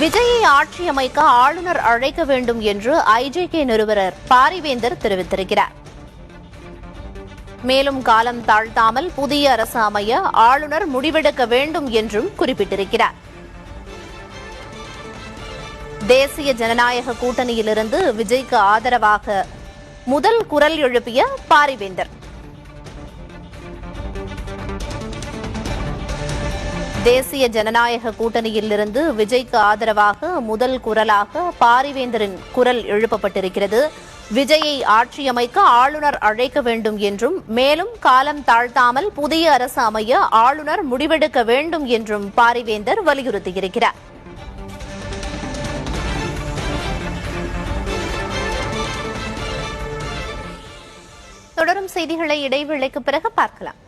விஜயை ஆட்சி அமைக்க ஆளுநர் அழைக்க வேண்டும் என்று ஐஜேகே நிறுவனர் பாரிவேந்தர் தெரிவித்திருக்கிறார். மேலும் காலம் தாழ்த்தாமல் புதிய அரசு அமைய ஆளுநர் முடிவெடுக்க வேண்டும் என்றும் குறிப்பிட்டிருக்கிறார். தேசிய ஜனநாயக கூட்டணியிலிருந்து விஜய்க்கு ஆதரவாக முதல் குரல் எழுப்பிய பாரிவேந்தர், தேசிய ஜனநாயக கூட்டணியிலிருந்து விஜய்க்கு ஆதரவாக முதல் குரலாக பாரிவேந்தரின் குரல் எழுப்பப்பட்டிருக்கிறது. விஜயை ஆட்சி அமைக்க ஆளுநர் அழைக்க வேண்டும் என்றும் மேலும் காலம் தாழ்த்தாமல் புதிய அரசு அமைய ஆளுநர் முடிவெடுக்க வேண்டும் என்றும் பாரிவேந்தர் வலியுறுத்தியிருக்கிறார். தொடரும் செய்திகளை இடைவேளைக்கு பிறகு பார்க்கலாம்.